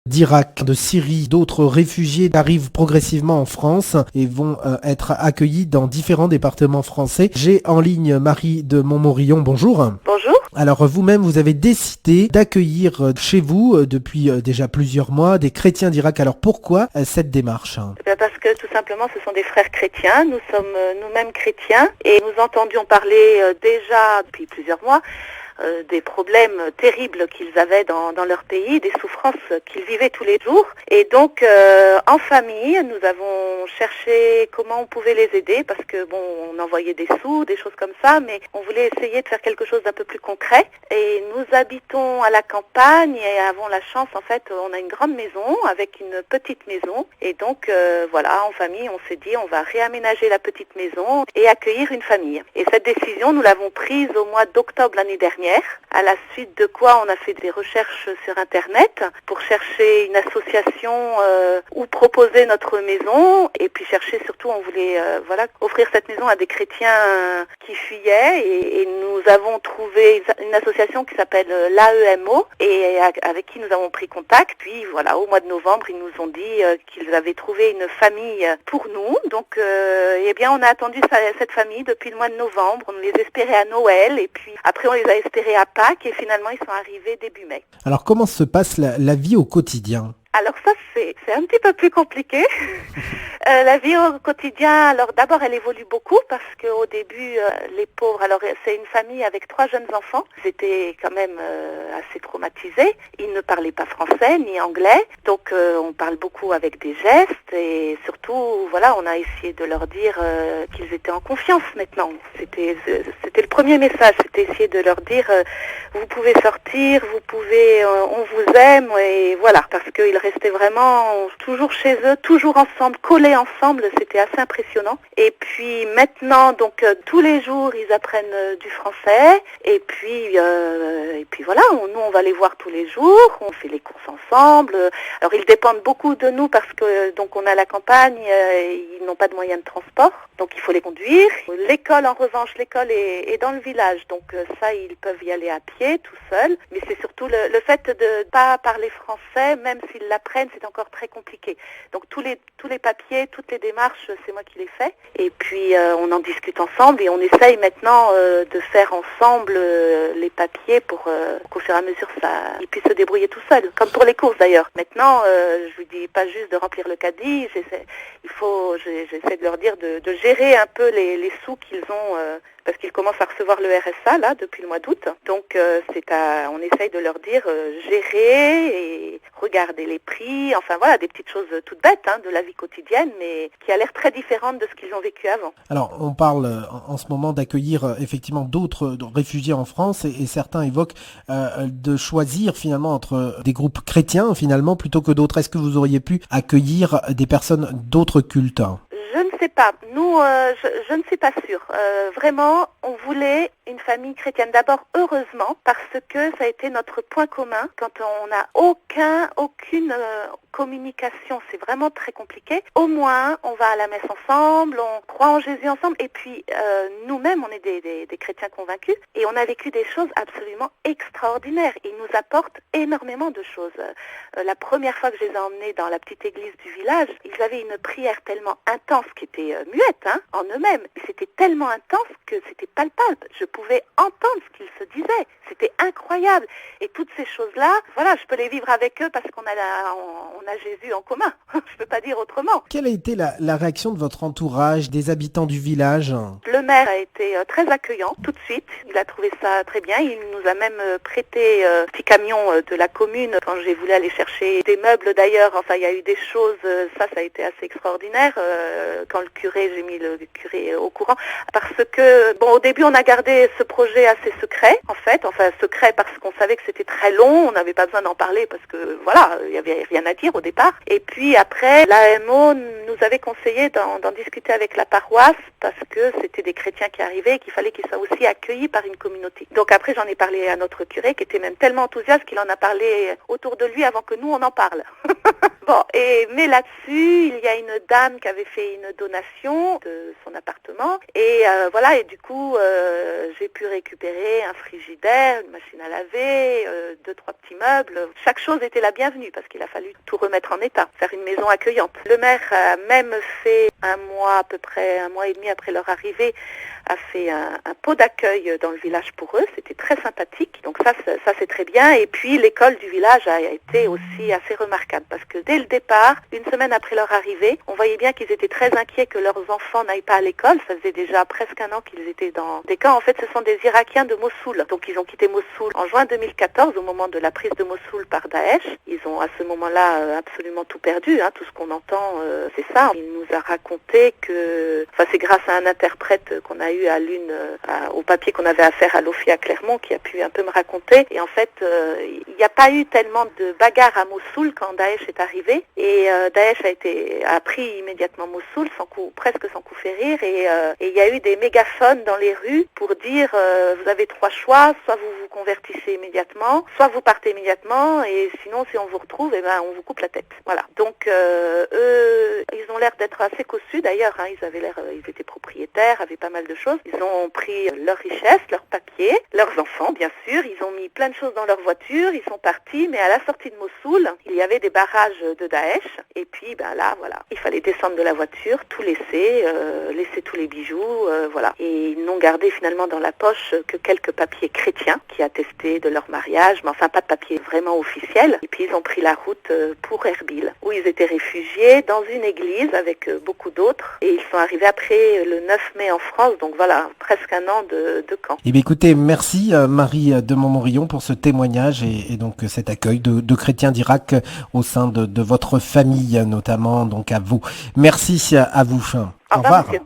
d'Irak, de Syrie, d'autres réfugiés arrivent progressivement en France et vont être accueillis dans différents départements français. J'ai en ligne Marie de Montmorillon, bonjour. Bonjour. Alors vous-même, vous avez décidé d'accueillir chez vous, depuis déjà plusieurs mois, des chrétiens d'Irak. Alors pourquoi cette démarche ? Parce que tout simplement ce sont des frères chrétiens, nous sommes nous-mêmes chrétiens et nous entendions parler déjà depuis plusieurs mois des problèmes terribles qu'ils avaient dans leur pays, des souffrances qu'ils vivaient tous les jours. Et donc, en famille, nous avons cherché comment on pouvait les aider parce que, on envoyait des sous, des choses comme ça, mais on voulait essayer de faire quelque chose d'un peu plus concret. Et nous habitons à la campagne et avons la chance, en fait, on a une grande maison avec une petite maison. Et donc, en famille, on s'est dit, on va réaménager la petite maison et accueillir une famille. Et cette décision, nous l'avons prise au mois d'octobre l'année dernière. À la suite de quoi on a fait des recherches sur Internet pour chercher une association où proposer notre maison et puis chercher surtout, on voulait offrir cette maison à des chrétiens qui fuyaient et nous avons trouvé une association qui s'appelle l'AEMO et avec qui nous avons pris contact. Puis au mois de novembre, ils nous ont dit qu'ils avaient trouvé une famille pour nous. Donc on a attendu cette famille depuis le mois de novembre. On les espérait à Noël et puis après on les a espérés à Pâques et finalement ils sont arrivés début mai. Alors comment se passe la vie au quotidien ? Alors ça c'est un petit peu plus compliqué. La vie au quotidien, alors d'abord elle évolue beaucoup parce qu'au début les pauvres, alors c'est une famille avec 3 jeunes enfants, ils étaient quand même assez traumatisés, ils ne parlaient pas français ni anglais, donc on parle beaucoup avec des gestes et surtout on a essayé de leur dire qu'ils étaient en confiance maintenant. C'était le premier message, c'était essayer de leur dire vous pouvez sortir, vous pouvez, on vous aime et voilà, parce qu'ils restaient vraiment toujours chez eux, toujours ensemble, collés ensemble, c'était assez impressionnant. Et puis maintenant, donc tous les jours, ils apprennent du français. Et puis nous on va les voir tous les jours, on fait les courses ensemble. Alors ils dépendent beaucoup de nous parce que donc on a la campagne, ils n'ont pas de moyens de transport, donc il faut les conduire. L'école en revanche, l'école est dans le village, donc ça ils peuvent y aller à pied, tout seuls. Mais c'est surtout le fait de pas parler français, même s'ils l'apprennent, c'est encore très compliqué. Donc tous les papiers, toutes les démarches, c'est moi qui les fais. Et puis on en discute ensemble et on essaye maintenant de faire ensemble les papiers pour qu'au fur et à mesure ils puissent se débrouiller tout seuls. Comme pour les courses d'ailleurs. Maintenant, je vous dis pas juste de remplir le caddie, j'essaie de leur dire de gérer un peu les sous qu'ils ont parce qu'ils commencent à recevoir le RSA là depuis le mois d'août. Donc on essaye de leur dire gérer et regarder les prix, des petites choses toutes bêtes de la vie quotidienne, mais qui a l'air très différente de ce qu'ils ont vécu avant. Alors on parle en ce moment d'accueillir effectivement d'autres réfugiés en France et certains évoquent de choisir finalement entre des groupes chrétiens finalement plutôt que d'autres. Est-ce que vous auriez pu accueillir des personnes d'autres cultes ? Je ne sais pas. Nous, je ne suis pas sûre. Vraiment, on voulait une famille chrétienne. D'abord, heureusement, parce que ça a été notre point commun. Quand on n'a aucune communication, c'est vraiment très compliqué. Au moins, on va à la messe ensemble, on croit en Jésus ensemble. Et puis, nous-mêmes, on est des chrétiens convaincus. Et on a vécu des choses absolument extraordinaires. Ils nous apportent énormément de choses. La première fois que je les ai emmenés dans la petite église du village, ils avaient une prière tellement intense qui était muette en eux-mêmes. Mais c'était tellement intense que c'était palpable. Je pouvais entendre ce qu'ils se disaient. C'était incroyable. Et toutes ces choses-là, je peux les vivre avec eux parce qu'on a Jésus en commun. Je peux pas dire autrement. Quelle a été la réaction de votre entourage, des habitants du village ? Le maire a été très accueillant tout de suite. Il a trouvé ça très bien. Il nous a même prêté un petit camion de la commune quand j'ai voulu aller chercher des meubles d'ailleurs. Il y a eu des choses, ça a été assez extraordinaire. Quand j'ai mis le curé au courant. Parce que, au début, on a gardé ce projet assez secret, en fait. Secret parce qu'on savait que c'était très long. On n'avait pas besoin d'en parler parce que, il n'y avait rien à dire au départ. Et puis après, l'AMO nous nous avait conseillé d'en discuter avec la paroisse parce que c'était des chrétiens qui arrivaient et qu'il fallait qu'ils soient aussi accueillis par une communauté. Donc après, j'en ai parlé à notre curé qui était même tellement enthousiaste qu'il en a parlé autour de lui avant que nous, on en parle. Bon, mais là-dessus, il y a une dame qui avait fait une donation de son appartement et voilà, et du coup, j'ai pu récupérer un frigidaire, une machine à laver, 2-3 petits meubles. Chaque chose était la bienvenue parce qu'il a fallu tout remettre en état, faire une maison accueillante. Le maire a même fait à peu près un mois et demi après leur arrivée, a fait un pot d'accueil dans le village pour eux. C'était très sympathique. Donc ça c'est très bien. Et puis l'école du village a été aussi assez remarquable parce que dès le départ, une semaine après leur arrivée, on voyait bien qu'ils étaient très inquiets que leurs enfants n'aillent pas à l'école. Ça faisait déjà presque un an qu'ils étaient dans des camps. En fait, ce sont des Irakiens de Mossoul. Donc ils ont quitté Mossoul en juin 2014 au moment de la prise de Mossoul par Daesh. Ils ont à ce moment-là absolument tout perdu. Tout ce qu'on entend, c'est ça. Il nous a raconté que, c'est grâce à un interprète qu'on a eu à l'une, au papier qu'on avait à faire à l'OFI à Clermont, qui a pu un peu me raconter. Et en fait, il n'y a pas eu tellement de bagarres à Mossoul quand Daesh est arrivé. Et Daesh a pris immédiatement Mossoul, presque sans coup férir. Et il y a eu des mégaphones dans les rues pour dire vous avez 3 choix, soit vous vous convertissez immédiatement, soit vous partez immédiatement, et sinon si on vous retrouve, on vous coupe la tête. Voilà. Donc eux, ils ont l'air d'être assez cossus d'ailleurs. Ils étaient propriétaires, avaient pas mal de choses. Ils ont pris leurs richesses, leurs papiers, leurs enfants bien sûr. Ils ont mis plein de choses dans leur voiture. Ils sont partis, mais à la sortie de Mossoul, il y avait des barrages de Daesh. Et puis là, voilà, il fallait descendre de la voiture, tout laisser tous les bijoux, voilà. Et ils n'ont gardé finalement dans la poche que quelques papiers chrétiens qui attestaient de leur mariage, mais enfin pas de papiers vraiment officiels. Et puis ils ont pris la route pour Erbil, où ils étaient réfugiés dans une église avec beaucoup d'autres. Et ils sont arrivés après le 9 mai en France, donc voilà, presque un an de camp. Eh bien écoutez, merci Marie de Montmorillon pour ce témoignage et donc cet accueil de chrétiens d'Irak au sein de votre famille, notamment donc à vous. Merci à vous. Au revoir. Monsieur.